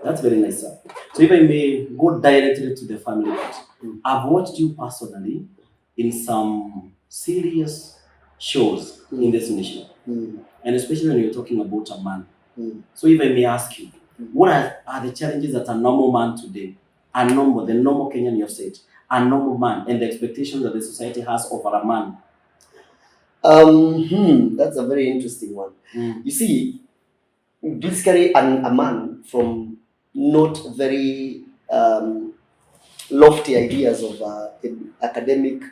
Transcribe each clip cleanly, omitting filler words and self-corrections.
That's very nice, sir. So if I may go directly to the family part, I've watched you personally in some serious shows in this nation, and especially when you're talking about a man. So if I may ask you, what are the challenges that a normal man today, the normal Kenyan you have said, a normal man, and the expectations that the society has over a man? That's a very interesting one. You see, basically a man from not very lofty ideas of academic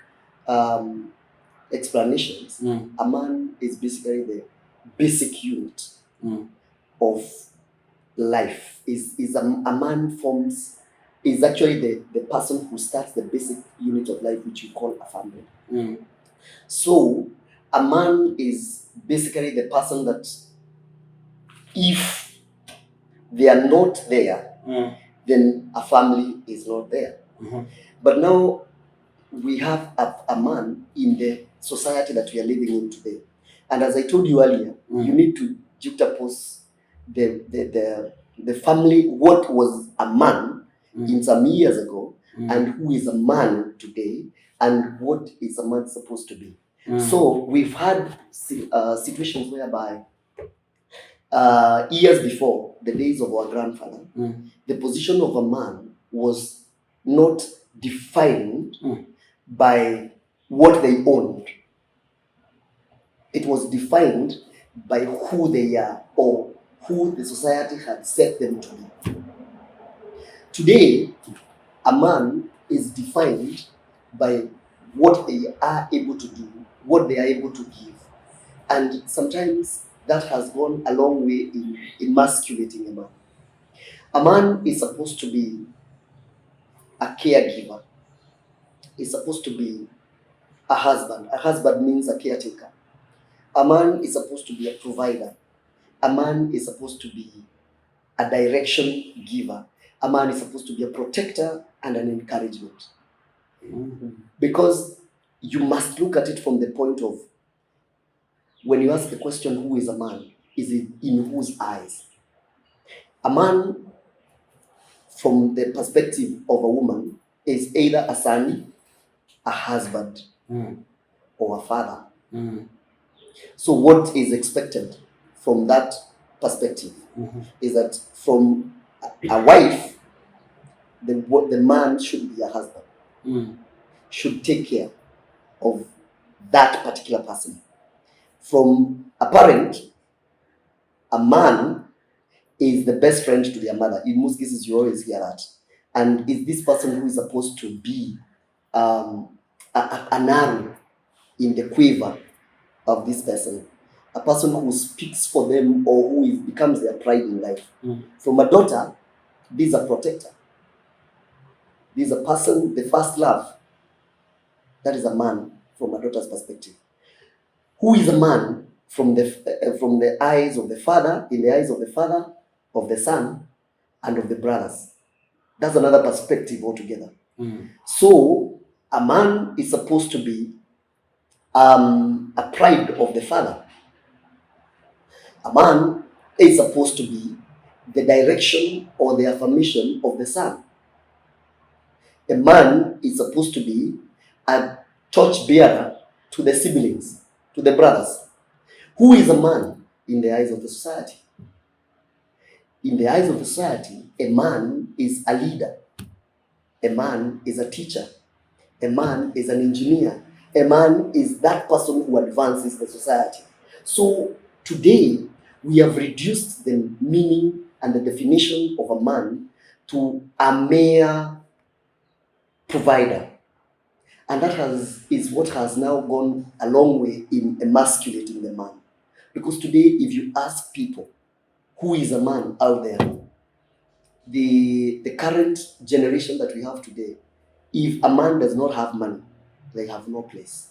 explanations, a man is basically the basic unit of life. A man is actually the person who starts the basic unit of life, which you call a family. So a man is basically the person that if they are not there, then a family is not there. But now we have a man in the society that we are living in today. And as I told you earlier, you need to juxtapose the family, what was a man in some years ago, and who is a man today, and what is a man supposed to be. So we've had situations whereby years before, the days of our grandfather, the position of a man was not defined by what they owned. It was defined by who they are or who the society had set them to be. Today, a man is defined by what they are able to do, what they are able to give. And sometimes that has gone a long way in emasculating a man. A man is supposed to be a caregiver. He's supposed to be a husband. A husband means a caretaker. A man is supposed to be a provider. A man is supposed to be a direction giver. A man is supposed to be a protector and an encouragement. Because you must look at it from the point of, when you ask the question, who is a man? Is it in whose eyes? A man, from the perspective of a woman, is either a son, a husband, or a father. So what is expected from that perspective is that from a wife, the man should be a husband, should take care of that particular person. From a parent, a man is the best friend to their mother. In most cases, you always hear that. And is this person who is supposed to be an arrow in the quiver of this person, a person who speaks for them or who becomes their pride in life. From a daughter, this is a protector. This is a person, the first love. That is a man from a daughter's perspective. Who is a man from the eyes of the father, in the eyes of the father, of the son, and of the brothers? That's another perspective altogether. So a man is supposed to be a pride of the father. A man is supposed to be the direction or the affirmation of the son. A man is supposed to be a torchbearer to the siblings, to the brothers. Who is a man in the eyes of the society? In the eyes of the society, a man is a leader. A man is a teacher. A man is an engineer. A man is that person who advances the society. So today, we have reduced the meaning and the definition of a man to a mere provider. And that is what has now gone a long way in emasculating the man. Because today, if you ask people who is a man out there, the current generation that we have today, if a man does not have money, they have no place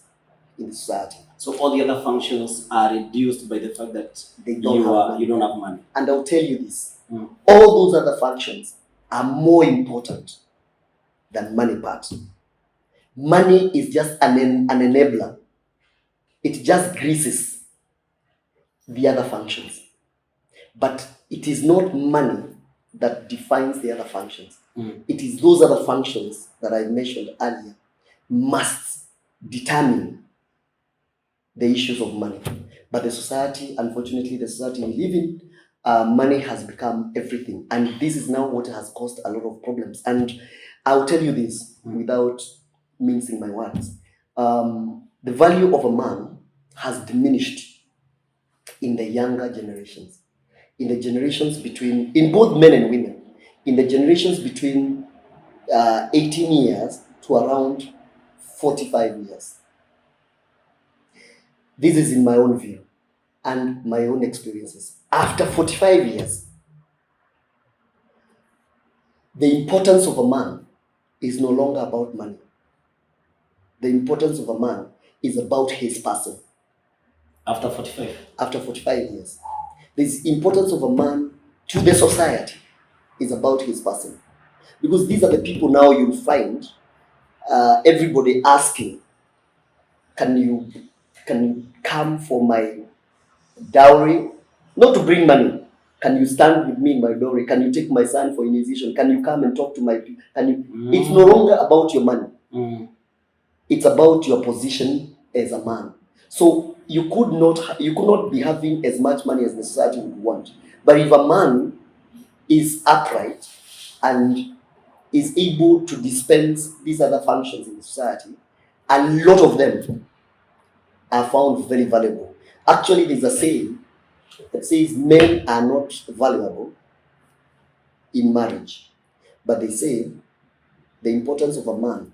in the society. So all the other functions are reduced by the fact that you don't have money. And I'll tell you this, all those other functions are more important than money part. Money is just an enabler. It just greases the other functions. But it is not money that defines the other functions. Mm. It is those other functions that I mentioned earlier must determine the issues of money. But the society, unfortunately, the society we live in, money has become everything. And this is now what has caused a lot of problems. And I'll tell you this without mincing my words. The value of a man has diminished in the younger generations, in the generations between, in both men and women, in the generations between 18 years to around 45 years. This is in my own view and my own experiences. After 45 years, the importance of a man is no longer about money. The importance of a man is about his person. After 45? After 45 years. The importance of a man to the society is about his person. Because these are the people now you'll find everybody asking, can you come for my dowry? Not to bring money. Can you stand with me in my dowry? Can you take my son for initiation? Can you come and talk to my people? It's no longer about your money. It's about your position as a man. So you could not be having as much money as the society would want. But if a man is upright and is able to dispense these other functions in the society, a lot of them are found very valuable. Actually, there's a saying that says men are not valuable in marriage. But they say the importance of a man,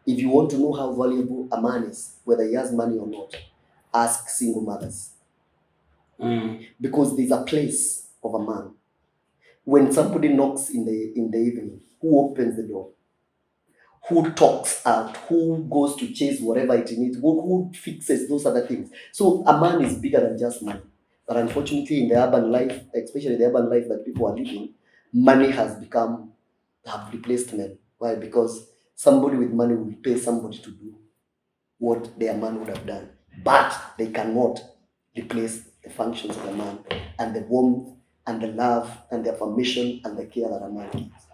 if you want to know how valuable a man is, whether he has money or not, ask single mothers. Because there's a place of a man. When somebody knocks in the evening, who opens the door? Who talks out? Who goes to chase whatever it needs? Who fixes those other things? So a man is bigger than just money. But unfortunately, in the urban life, especially the urban life that people are living, money have replaced men. Why? Because somebody with money will pay somebody to do what their man would have done. But they cannot replace the functions of a man and the warmth and the love and the affirmation and the care that a man gives.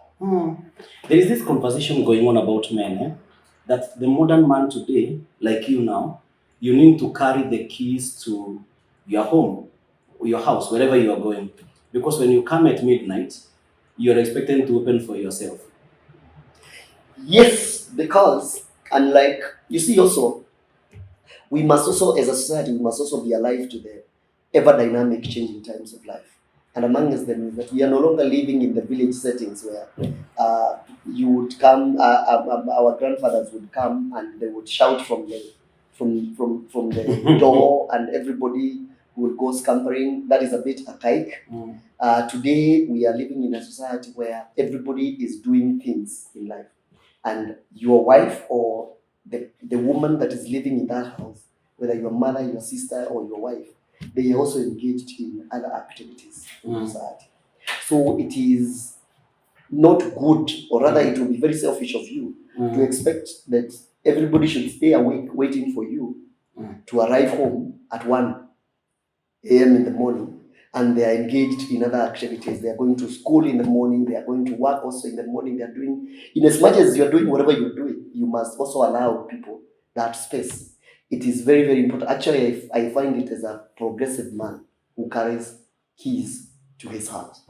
There is this conversation going on about men, that the modern man today, like you now, you need to carry the keys to your home, your house, wherever you are going. Because when you come at midnight, you're expected to open for yourself. Yes, because unlike, you see also, we must also, as a society, we must also be alive to the ever-dynamic changing times of life. And among us them is that we are no longer living in the village settings where you would come, our grandfathers would come and they would shout from the door and everybody would go scampering. That is a bit archaic. Today we are living in a society where everybody is doing things in life. And your wife or the woman that is living in that house, whether your mother, your sister, or your wife, they are also engaged in other activities in society. So it is not good, or rather it will be very selfish of you to expect that everybody should stay awake waiting for you to arrive home at 1 a.m. in the morning, and they are engaged in other activities. They are going to school in the morning, they are going to work also in the morning. They are doing, in as much as you are doing whatever you're doing, you must also allow people that space. It is very, very important. Actually, I find it as a progressive man who carries keys to his house,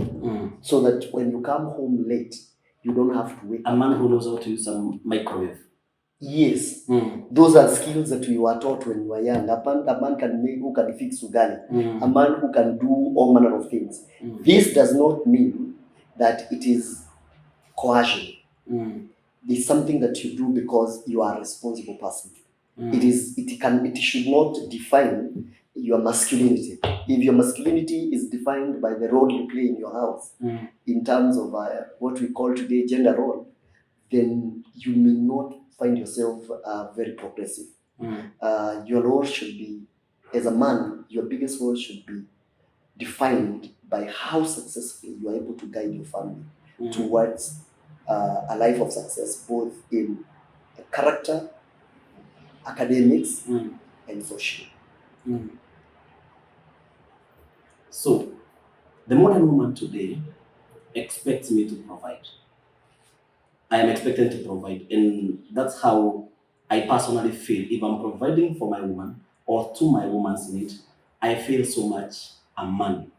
so that when you come home late, you don't have to wait. A man who knows how to use a microwave. Yes, those are skills that we were taught when we were young. A man can make, who can fix ugali. A man who can do all manner of things. This does not mean that it is coercion. It's something that you do because you are a responsible person. It should not define your masculinity. If your masculinity is defined by the role you play in your house, in terms of what we call today gender role, then you may not find yourself very progressive. Your role should be, as a man, your biggest role should be defined by how successfully you are able to guide your family towards a life of success, both in character, academics, and social. So, the modern woman today expects me to provide. I am expected to provide, and that's how I personally feel. If I'm providing for my woman or to my woman's need, I feel so much a man.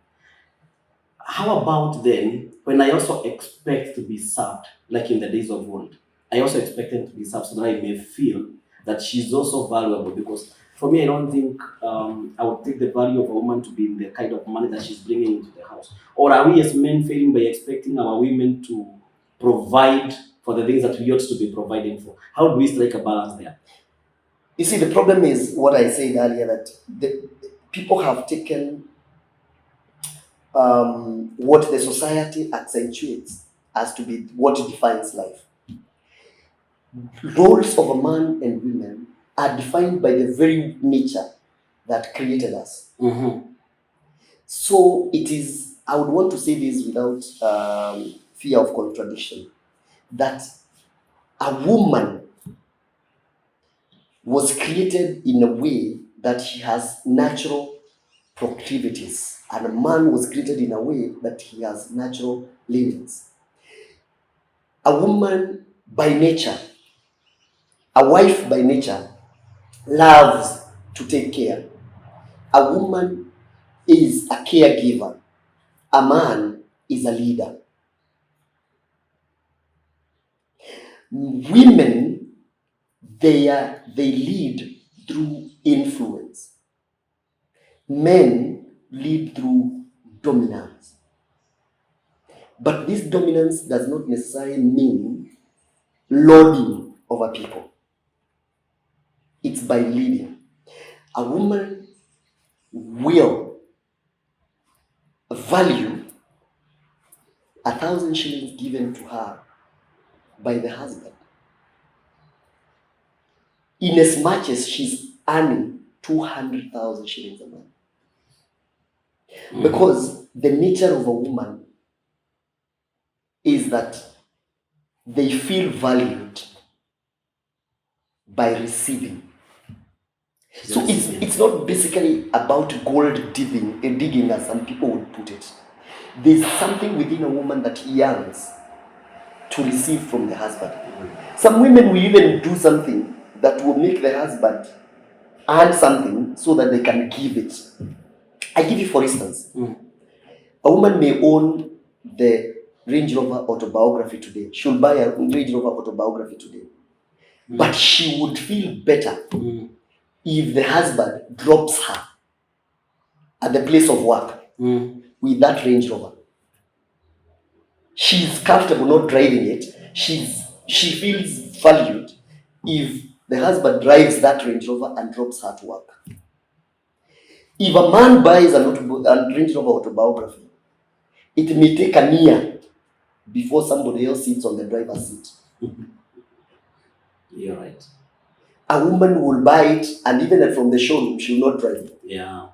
How about then when I also expect to be served, like in the days of old? I also expect them to be served so that I may feel that she's also valuable. Because for me, I don't think I would take the value of a woman to be in the kind of money that she's bringing into the house. Or are we as men failing by expecting our women to provide for the things that we ought to be providing for? How do we strike a balance there? You see, the problem is what I said earlier, that the people have taken what the society accentuates as to be what defines life. Roles of a man and women are defined by the very nature that created us. Mm-hmm. So it is, I would want to say this without fear of contradiction, that a woman was created in a way that he has natural proclivities, and a man was created in a way that he has natural leanings. A woman by nature, a wife by nature, loves to take care. A woman is a caregiver. A man is a leader. Women, they lead through influence. Men lead through dominance. But this dominance does not necessarily mean lording over people. It's by leading. A woman will value 1,000 shillings given to her by the husband, in as much as she's earning 200,000 shillings a month. Because the nature of a woman is that they feel valued by receiving. So it's not basically about gold digging as some people would put it. There's something within a woman that yearns to receive from the husband. Some women will even do something that will make the husband earn something so that they can give it. I give you, for instance, a woman may own the Range Rover autobiography today. She'll buy a Range Rover autobiography today. But she would feel better if the husband drops her at the place of work with that Range Rover. She's comfortable not driving it. She feels valued if the husband drives that Range Rover and drops her to work. If a man buys a Range Rover autobiography, it may take a year before somebody else sits on the driver's seat. You're right. A woman will buy it, and even from the showroom, she will not drive it. Yeah.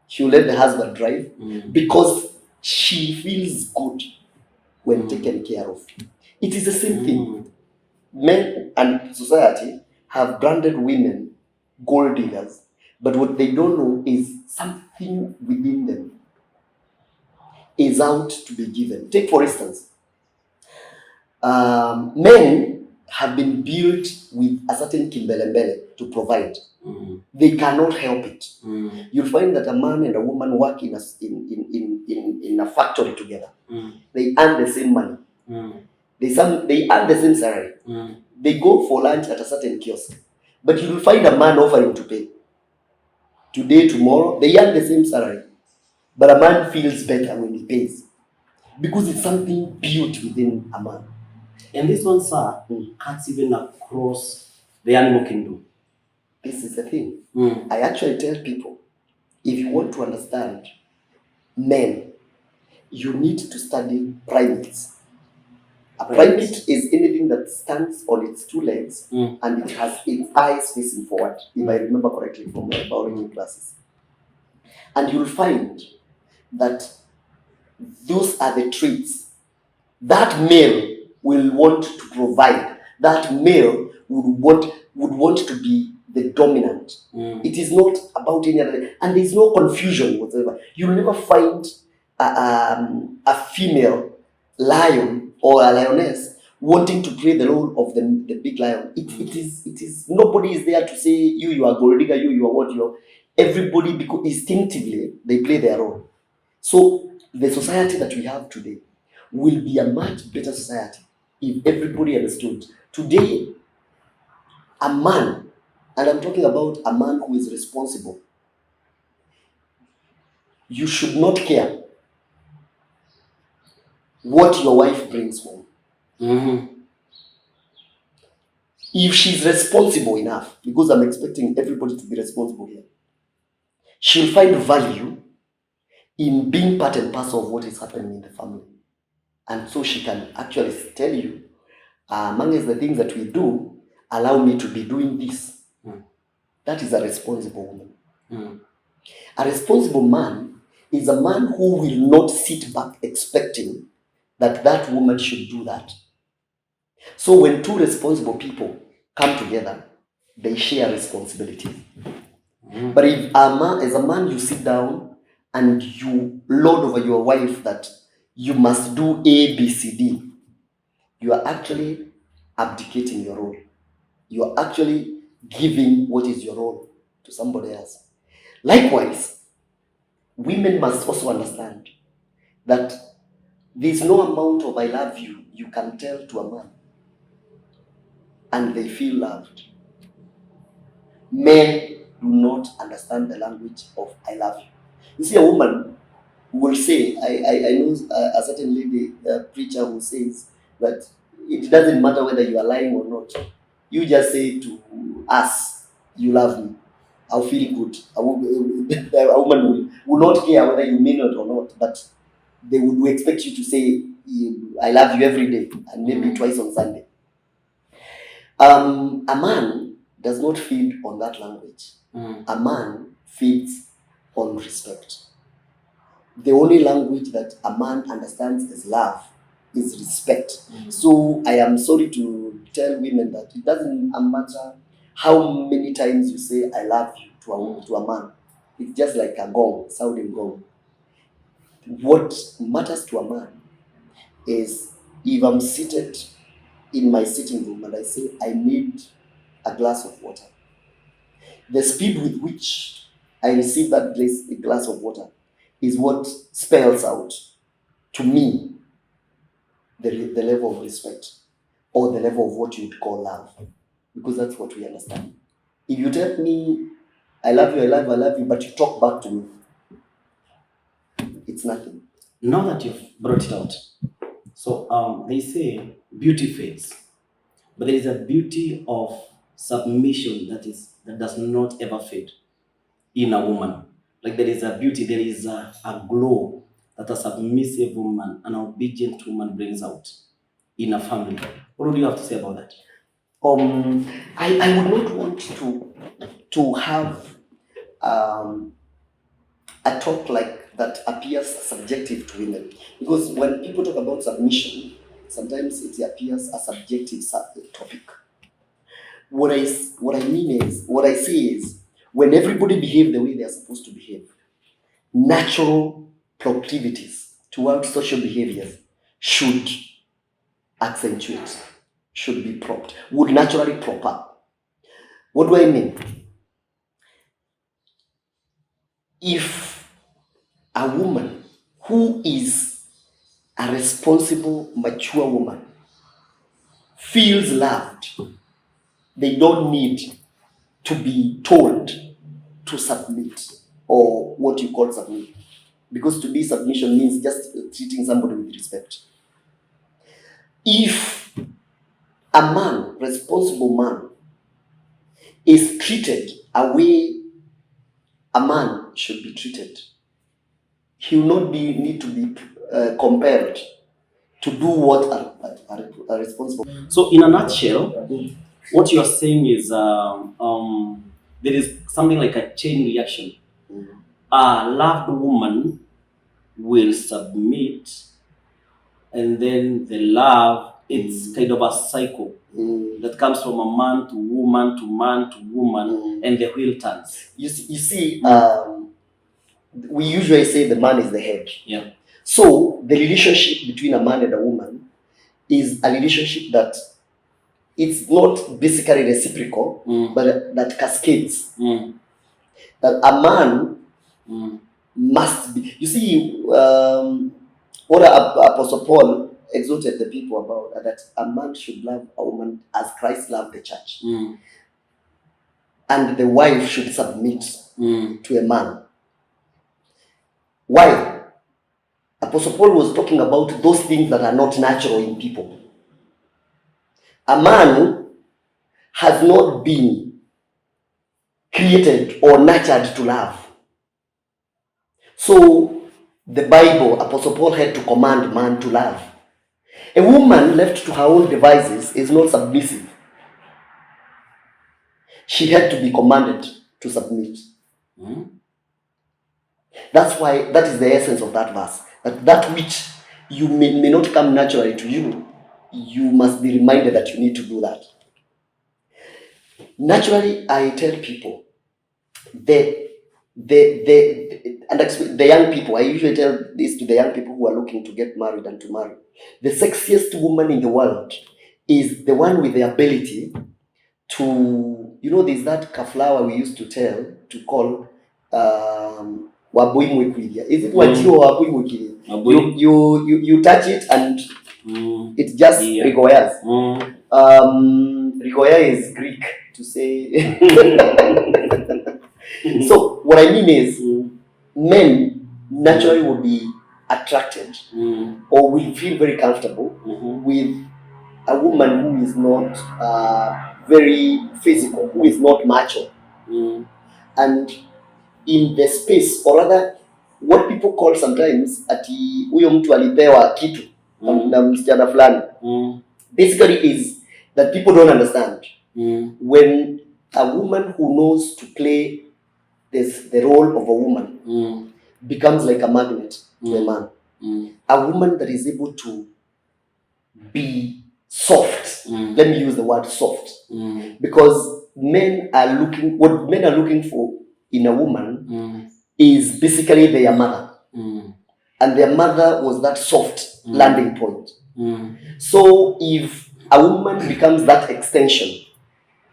She will let the husband drive because she feels good when taken care of. It is the same thing. Men and society have branded women gold diggers, but what they don't know is something within them is out to be given. Take, for instance, men have been built with a certain kimbelembele to provide. They cannot help it. You'll find that a man and a woman work in a factory together. They earn the same money. They earn the same salary. They go for lunch at a certain kiosk. But you'll find a man offering to pay. Today, tomorrow, they earn the same salary. But a man feels better when he pays. Because it's something built within a man. And this one, sir, cuts even across the animal kingdom. This is the thing. I actually tell people, if you want to understand men, you need to study primates. A primate is anything that stands on its two legs and it has its eyes facing forward, if I remember correctly from my biology classes. And you'll find that those are the traits that male will want to provide. That male would want to be the dominant. It is not about any other, and there is no confusion whatsoever. You'll never find a female lion or a lioness wanting to play the role of the big lion. It is nobody is there to say you are gold digger, you are what you are. Everybody, because instinctively they play their role. So the society that we have today will be a much better society if everybody understood. Today, a man, and I'm talking about a man who is responsible, you should not care what your wife brings home. Mm-hmm. If she's responsible enough, because I'm expecting everybody to be responsible here, she'll find value in being part and parcel of what is happening in the family. And so she can actually tell you, amongst the things that we do, allow me to be doing this. That is a responsible woman. A responsible man is a man who will not sit back expecting that that woman should do that. So when two responsible people come together, they share responsibility. But if as a man you sit down and you lord over your wife that you must do A, B, C, D, you are actually abdicating your role. You are actually giving what is your role to somebody else. Likewise, women must also understand that there's no amount of I love you you can tell to a man and they feel loved. Men do not understand the language of I love you. You see, a woman will say, I know a certain lady, a preacher who says that it doesn't matter whether you are lying or not. You just say to us, you love me. I'll feel good. A woman will not care whether you mean it or not, but they would expect you to say, I love you every day and maybe twice on Sunday. A man does not feed on that language. A man feeds on respect. The only language that a man understands as love is respect. So I am sorry to tell women that it doesn't matter how many times you say I love you to a man. It's just like a gong, sounding gong. What matters to a man is if I'm seated in my sitting room and I say I need a glass of water, the speed with which I receive that glass of water is what spells out to me the level of respect or the level of what you'd call love, because that's what we understand. If you tell me I love you, I love you, but you talk back to me, it's nothing. Now that you've brought it out, so they say beauty fades, but there is a beauty of submission that does not ever fade in a woman. Like there is a beauty, there is a glow that a submissive woman, an obedient woman brings out in a family. What would you have to say about that? I would not want to have a talk like that appears subjective to women, because when people talk about submission, sometimes it appears a subjective topic. What I say is, when everybody behave the way they are supposed to behave, natural proclivities towards social behaviors should accentuate, should be propped, would naturally prop up. What do I mean? If a woman who is a responsible, mature woman feels loved, they don't need to be told to submit, or what you call submit. Because to be submission means just treating somebody with respect. If a man, responsible man, is treated a way a man should be treated, he will not need to be compelled to do what a responsible. So, in a nutshell, what you are saying is there is something like a chain reaction. A loved woman will submit, and then the love, it's kind of a cycle that comes from a man to woman to man to woman, and the wheel turns. You see, we usually say the man is the head. Yeah. So the relationship between a man and a woman is a relationship that it's not basically reciprocal, but that cascades. That a man must be. You see, what Apostle Paul exhorted the people about, that a man should love a woman as Christ loved the church. And the wife should submit to a man. Why? Apostle Paul was talking about those things that are not natural in people. A man has not been created or nurtured to love. So the Bible, Apostle Paul had to command man to love. A woman left to her own devices is not submissive. She had to be commanded to submit. That's why, that is the essence of that verse. That which you may not come naturally to you, you must be reminded that you need to do that. Naturally, I tell people, the young people, I usually tell this to the young people who are looking to get married and to marry. The sexiest woman in the world is the one with the ability to, there's that flower we used to call Wabuimwekwilia. Is it Wajio or Wabuimwekwilia? You touch it and it just regoyas. Regoya is Greek to say. So what I mean is, men naturally will be attracted or will feel very comfortable with a woman who is not very physical, who is not macho. And in the space, or rather what people call sometimes ati huyo mtu alipewa kitu na msichana fulani, basically is that people don't understand. When a woman who knows to play the role of a woman becomes like a magnet to a man. A woman that is able to be soft. Let me use the word soft. Because what men are looking for in a woman is basically their mother. And their mother was that soft landing point. So if a woman becomes that extension,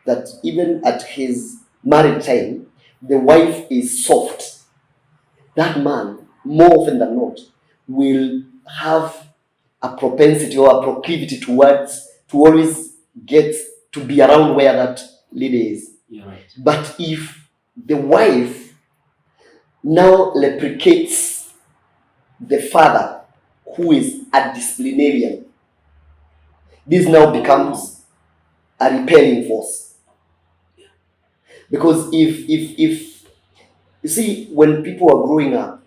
that even at his married time, the wife is soft, that man, more often than not, will have a propensity or a proclivity to always get to be around where that lady is. You're right. But if the wife now replicates the father, who is a disciplinarian, this now becomes a repelling force. Because if you see, when people are growing up,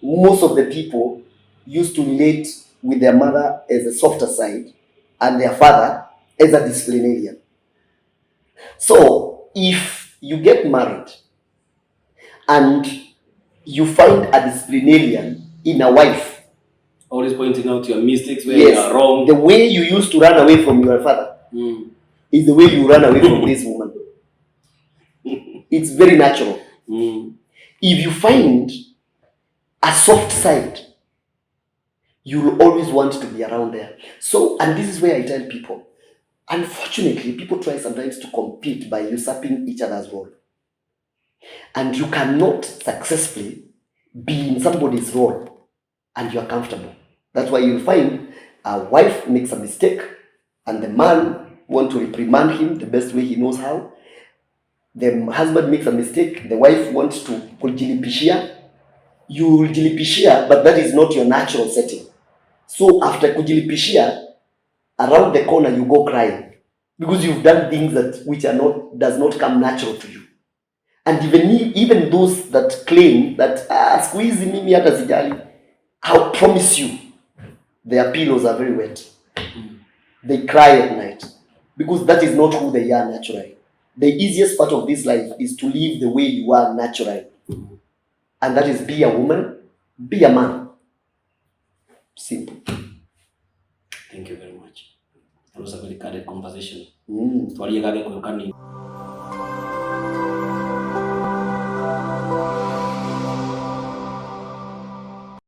most of the people used to relate with their mother as a softer side and their father as a disciplinarian. So if you get married and you find a disciplinarian in a wife, always pointing out your mistakes where you are wrong. The way you used to run away from your father is the way you run away from this woman. It's very natural. If you find a soft side, you will always want to be around there. So, and this is where I tell people, unfortunately, people try sometimes to compete by usurping each other's role. And you cannot successfully be in somebody's role and you are comfortable. That's why you'll find a wife makes a mistake and the man wants to reprimand him the best way he knows how. The husband makes a mistake, the wife wants to kujilipishia. You will jilipishia, but that is not your natural setting. So after kujilipishia, around the corner you go crying because you've done things which does not come natural to you. And even those that claim that squeeze mimi hata sijali, I'll promise you, their pillows are very wet. They cry at night because that is not who they are naturally. The easiest part of this life is to live the way you are naturally. And that is be a woman, be a man. Simple. Thank you very much. That was a very candid conversation.